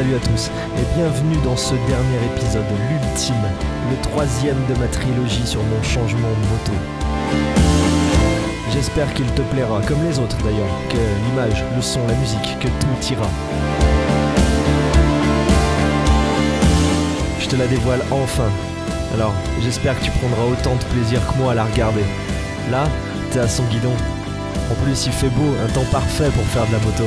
salut à tous et bienvenue dans ce dernier épisode, l'ultime, le troisième de ma trilogie sur mon changement de moto. J'espère qu'il te plaira, comme les autres d'ailleurs, que l'image, le son, la musique, que tout ira. Je te la dévoile enfin. Alors, j'espère que tu prendras autant de plaisir que moi à la regarder. Là, t'es à son guidon. En plus, il fait beau, un temps parfait pour faire de la moto.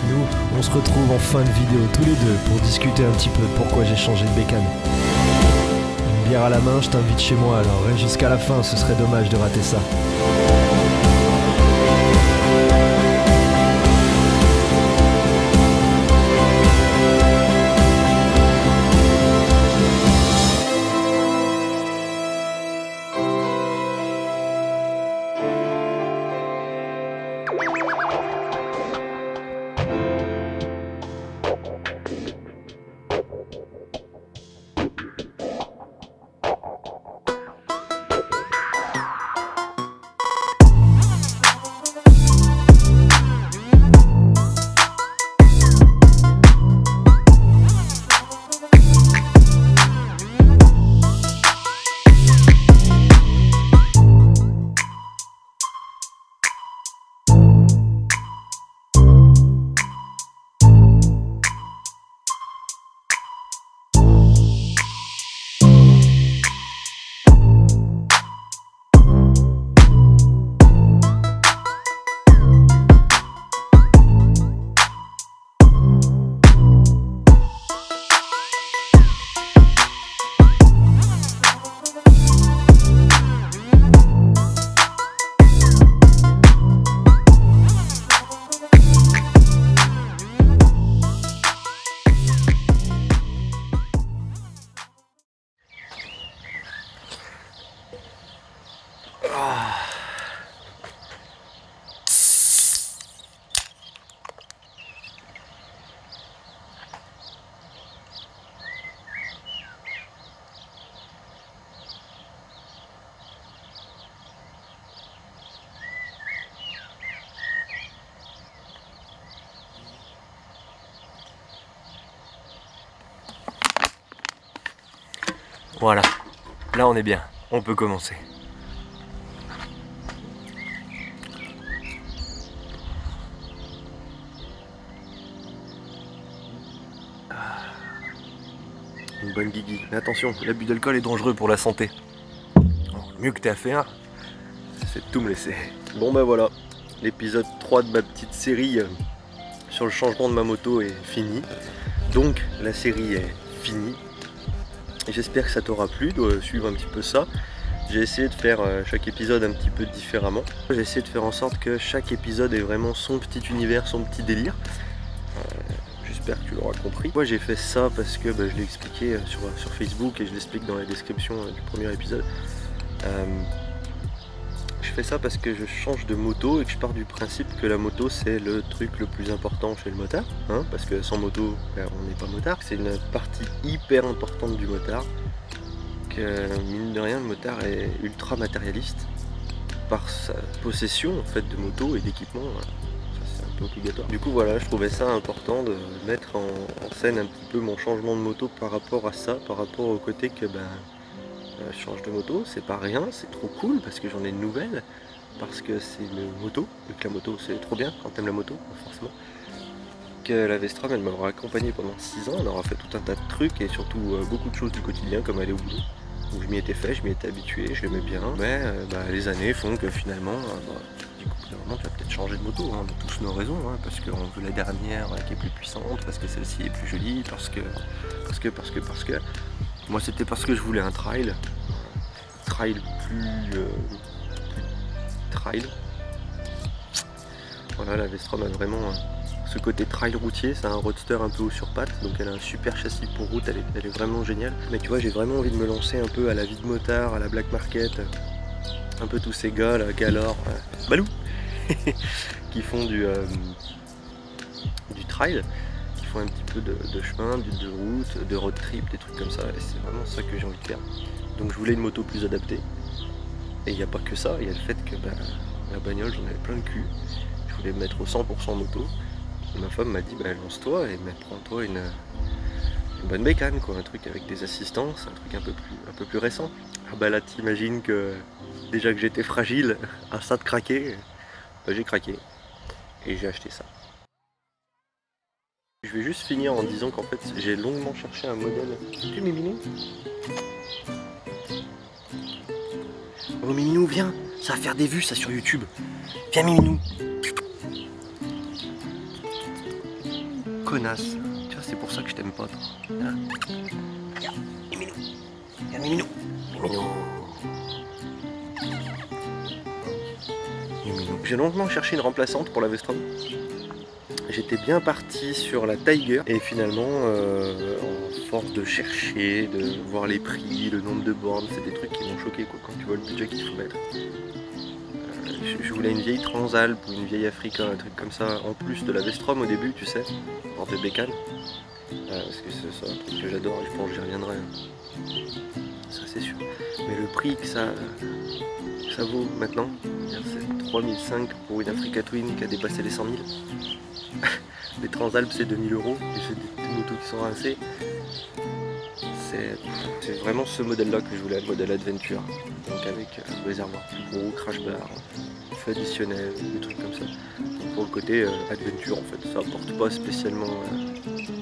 Nous, on se retrouve en fin de vidéo tous les deux pour discuter un petit peu de pourquoi j'ai changé de bécane. Une bière à la main, je t'invite chez moi alors, et jusqu'à la fin, ce serait dommage de rater ça. Voilà, là on est bien, on peut commencer. Une bonne guigui, mais attention, l'abus d'alcool est dangereux pour la santé. Le mieux que t'aies à faire, c'est de tout me laisser. Bon bah voilà, l'épisode 3 de ma petite série sur le changement de ma moto est fini. Donc la série est finie. J'espère que ça t'aura plu de suivre un petit peu ça. J'ai essayé de faire chaque épisode un petit peu différemment. J'ai essayé de faire en sorte que chaque épisode ait vraiment son petit univers, son petit délire. J'espère que tu l'auras compris. Moi j'ai fait ça parce que je l'ai expliqué sur Facebook et je l'explique dans la description du premier épisode. Je fais ça parce que je change de moto et que je pars du principe que la moto c'est le truc le plus important chez le motard, hein, parce que sans moto on n'est pas motard. C'est une partie hyper importante du motard, que mine de rien le motard est ultra matérialiste par sa possession en fait de moto et d'équipement, ça c'est un peu obligatoire. Du coup voilà, je trouvais ça important de mettre en scène un petit peu mon changement de moto par rapport à ça, par rapport au côté que je change de moto, c'est pas rien, c'est trop cool parce que j'en ai une nouvelle, parce que c'est une moto, et que la moto c'est trop bien quand t'aimes la moto, forcément. Que la Vestrom elle m'aura accompagné pendant 6 ans, on aura fait tout un tas de trucs et surtout beaucoup de choses du quotidien comme aller au boulot. Donc je m'y étais fait, je m'y étais habitué, je l'aimais bien, mais les années font que finalement, du coup, tu vas peut-être changer de moto, hein, on a tous nos raisons, hein, parce qu'on veut la dernière qui est plus puissante, parce que celle-ci est plus jolie, parce que... Moi c'était parce que je voulais un trail plus trail. Voilà, la Vestrom a vraiment ce côté trail routier, c'est un roadster un peu haut sur pattes, donc elle a un super châssis pour route, elle est vraiment géniale. Mais tu vois, j'ai vraiment envie de me lancer un peu à la vie de motard, à la black market, un peu tous ces gars là, Galore, Balou, qui font du trail, qui font un petit peu de chemin, de route, de road trip, des trucs comme ça, et c'est vraiment ça que j'ai envie de faire. Donc je voulais une moto plus adaptée, et il n'y a pas que ça, il y a le fait que la bagnole, j'en avais plein le cul. Je voulais me mettre au 100% moto. Et ma femme m'a dit bah lance-toi et prends-toi une bonne bécane, quoi, un truc avec des assistances, un truc un peu plus récent. Ah bah là t'imagines que déjà que j'étais fragile, à ça de craquer, bah, j'ai craqué et j'ai acheté ça. Je vais juste finir en disant qu'en fait j'ai longuement cherché un modèle. Tu Miminou? Oh Miminou, viens, ça va faire des vues ça sur YouTube. Viens Miminou. Connasse. Tu vois, c'est pour ça que je t'aime pas, toi. Viens, Miminou. Viens Miminou. Miminou. Miminou. J'ai longuement cherché une remplaçante pour la Vestrom. J'étais bien parti sur la Tiger et finalement, en force de chercher, de voir les prix, le nombre de bornes, c'est des trucs qui m'ont choqué quoi, quand tu vois le budget qu'il faut mettre. Je voulais une vieille Transalp ou une vieille Africa, un truc comme ça, en plus de la Vestrom au début, tu sais, hors de bécane. Parce que c'est un truc que j'adore et je pense que j'y reviendrai. Ça c'est sûr. Mais le prix que ça vaut maintenant, c'est 3005 pour une Africa Twin qui a dépassé les 100 000. Les Transalp c'est 2000 €, et c'est des motos qui sont rincées. C'est vraiment ce modèle là que je voulais, le modèle Adventure. Donc avec un réservoir plus gros, crash bar, feu additionnel, des trucs comme ça. Donc pour le côté Adventure en fait, ça apporte pas spécialement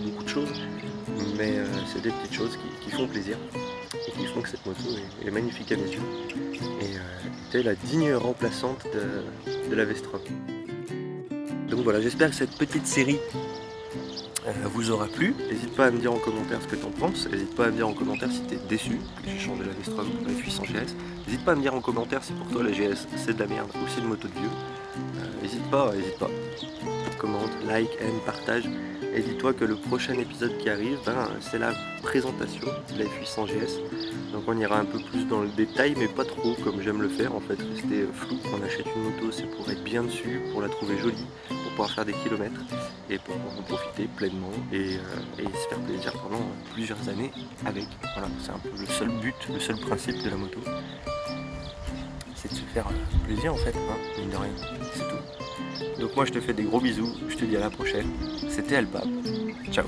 beaucoup de choses, mais c'est des petites choses qui font plaisir et qui font que cette moto est magnifique à mes yeux et était la digne remplaçante de la Vestrom. Donc voilà, j'espère que cette petite série vous aura plu. N'hésite pas à me dire en commentaire ce que tu en penses. N'hésite pas à me dire en commentaire si tu es déçu que j'ai changé la Vestrom pour la F800 GS. N'hésite pas à me dire en commentaire si pour toi la GS c'est de la merde ou c'est une moto de vieux. N'hésite pas. Commente, like, aime, partage. Et dis-toi que le prochain épisode qui arrive, c'est la présentation de la F800 GS. Donc on ira un peu plus dans le détail, mais pas trop comme j'aime le faire. En fait, rester flou. On achète une moto, c'est pour être bien dessus, pour la trouver jolie, pour pouvoir faire des kilomètres et pour pouvoir en profiter pleinement et se faire plaisir pendant plusieurs années avec. Voilà, c'est un peu le seul but, le seul principe de la moto. C'est de se faire plaisir en fait, mine de rien, c'est tout. Donc moi je te fais des gros bisous, je te dis à la prochaine. C'était El Pape, ciao.